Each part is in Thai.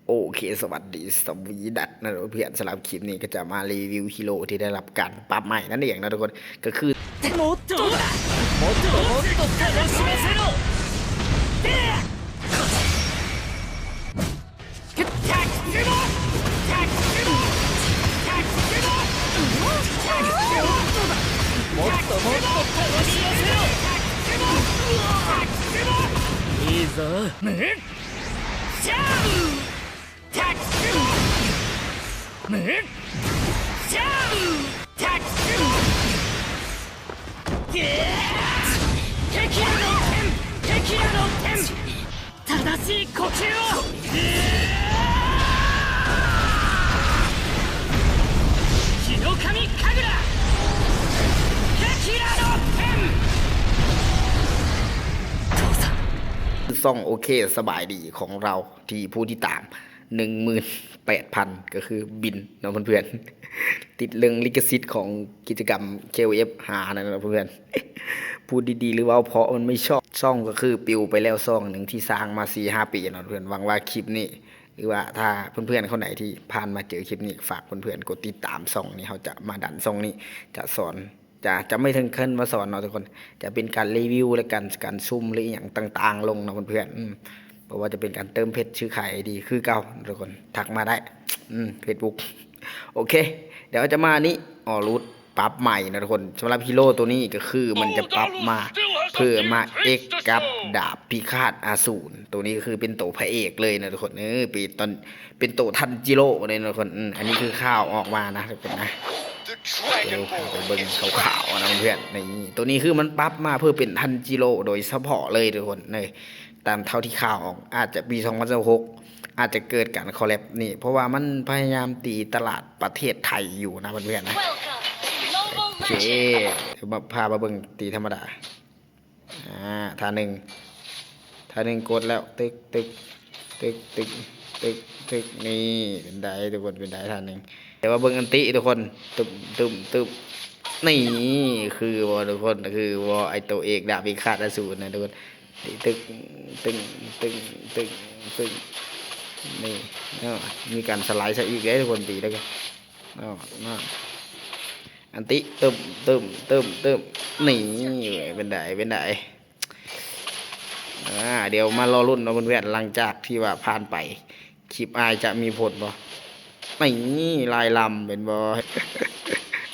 โอเคสวัสดีสวีดัตนะเพื่อนสำหรับคลิปนี้ก็จะมารีวิวฮีโร่ที่ได้รับการปรับใหม่นั่นเองนะทุกคนก็คือもっともっともっと楽しませろでタッチもタッチもタッチももっともっと楽しませろいいぞシャータッチもシャータッチも敵らの剣敵らの剣正しい呼吸を日の神神楽敵らの剣ซ่องโอเคสบายดีของเราที่ผู้ที่ตาม 18,000 ก็คือบินนะเพื่อนๆติดเรื่องลิขสิทธิ์ของกิจกรรม KOF หานะเพื่อนพูดดีๆหรือว่าเพราะมันไม่ชอบซ่องก็คือปิวไปแล้วซ่องหนึ่งที่สร้างมา 4-5 ปีนะเพื่อนหวังว่าคลิปนี้หรือว่าถ้าเพื่อนๆคนไหนที่ผ่านมาเจอคลิปนี้ฝากเพื่อนๆกดติดตามซ่องนี้เขาจะมาดันซ่องนี้จะสอนจะไม่ถึงขั้นมาสอนเนาะทุกคนจะเป็นการรีวิวและการซุ่มหรืออย่างต่างๆลงนะเพื่อนๆเพราะว่าจะเป็นการเติมเพชรชื่อขายดีคือเก่าทุกคนทักมาได้Facebook โอเคเดี๋ยวจะมานี้รูทปรับใหม่นะทุกคนสำหรับฮีโร่ตัวนี้ก็คือมันจะปรับมาเพื่อมาเอกกับดาบพิฆาตอสูรตัวนี้ก็คือเป็นตัวพระเอกเลยนะทุกคนเป็นตัวทันจิโร่เลยนะทุกคนอันนี้คือข้าวออกมานะทุกคนนะเดี๋ยวไปเบิ้งขาวๆนะเพื่อนนี่ตัวนี้คือมันปรับมาเพื่อเป็นทันจิโร่โดยเฉพาะเลยทุกคนเลยตามเท่าที่ข่าวออกอาจจะปี2016อาจจะเกิดการคอลแลบนี่เพราะว่ามันพยายามตีตลาดประเทศไทยอยู่นะเพื่อนๆนะโอเคเดี๋ยวมาพามาเบิ้งตีธรรมดาท่าหนึ่งกดแล้วตึกนี่เป็นได้ทุกคนเป็นได้ท่าหนึ่งเดี๋ยวมาเบิ้งอันติทุกคนตึมนี่คือวอทุกคนคือวอไอตัวเอกดาบพิฆาตอสูรนะทุกคนตึกนี่มีการสไลด์ใส่อีกแล้วทุกคนตีแล้วกันอันติตึมนี่เป็นได้เดี๋ยวมารอรุ่นนะเพื่อนๆหลังจากที่ว่าผ่านไปคลิปอายจะมีผลบ่นี่ลายลำเป็นบ่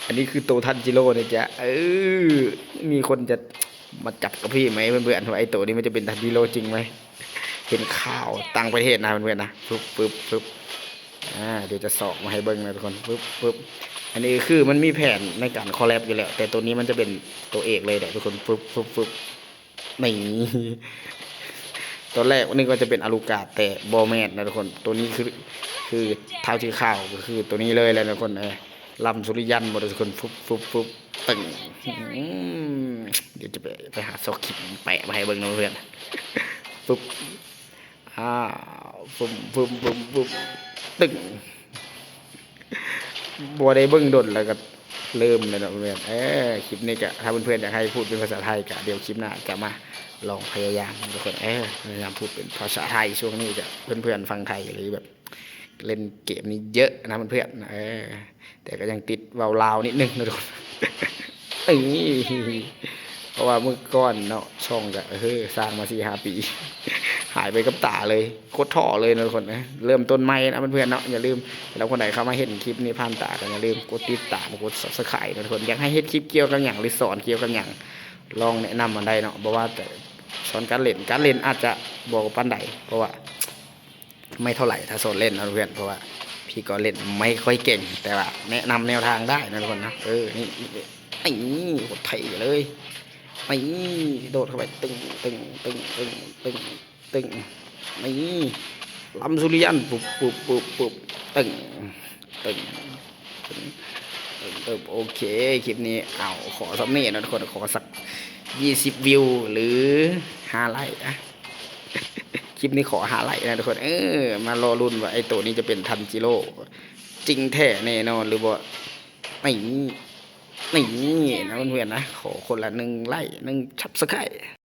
อันนี้คือโตทันจิโร่นะจ๊ะมีคนจะมาจับกับพี่ไหมเพื่อนๆว่าไอโตนี้มันจะเป็นทันจิโร่จริงไหมเห็นข่าวต่างประเทศนะเพื่อนๆนะปึ๊บเดี๋ยวจะสอกมาให้เบิ้งนะทุกคนปึ๊บอันนี้คือมันมีแผนในการคอลแลบอยู่แล้วแต่ตัวนี้มันจะเป็นตัวเอกเลยแหละทุกคนปึ๊บนี่ตัวแรกนี่ก็จะเป็นอารูกาแต่บอแมนนะทุกคนตัวนี้คือเท้าชื่อข้าวก็คือตัวนี้เลยแหละทุกคนลำสุริยันบทุกคนปุ๊บตึงเดี๋ยวจะไปหาซอกคลิปแปะมาให้เบิ้งนะเพื่อนปุ๊บปุ๊บตึงบัวได้เบิ้งดนแล้วก็เริ่มเลยนะเพื่อนคลิปนี้ก็ถ้าเพื่อนๆอยากให้พูดเป็นภาษาไทยก็เดี๋ยวคลิปหน้าจะมาลองพยายามทุกคนพยายามพูดเป็นภาษาไทยช่วงนี้จะเพื่อนๆฟังไทยหรือแบบเล่นเกมนี้เยอะนะเพื่อนๆแต่ก็ยังติดเวาวลาวนิดนึงนะทุกคนเพราะว่าเมื่อก่อนเนาะช่องก็สร้างมา4-5 ปีหายไปกับตาเลยโคตรท่อเลยนะทุกคนนะเริ่มต้นใหม่นะเพื่อนๆเนาะอย่าลืมแล้วคนไหนเข้ามาเห็นคลิปนี้ผ่านตากันอย่าลืมกดติดตามกด Subscribe นะทุกคนอยากให้เฮ็ดคลิปเกี่ยวกับอย่างหรือสอนเกี่ยวกับอย่างลองแนะนำมาได้เนาะบอกว่าแต่สอนการเล่นอาจจะบอกปันใดเพราะว่าไม่เท่าไหร่ถ้าสอนเล่นนะเพื่อนเพราะว่าพี่ก็เล่นไม่ค่อยเก่งแต่ว่าแนะนำแนวทางได้นะทุกคนนะนี่โคตรไทยเลยโดดเข้าไปตึงนี่ลำสุริยันปุ๊บตึงโอเคคลิปนี้ขอสักนี่นะทุกคนขอสัก20 วิวหรือ5 ไลค์คลิปนี้ขอ5 ไลค์นะทุกคนมารอรุ่นว่าไอตัวนี้จะเป็นทันจิโร่จริงแท้แน่นอนหรือว่านี่นะเพื่อนๆนะขอคนละ1 ไลค์1 Subscribe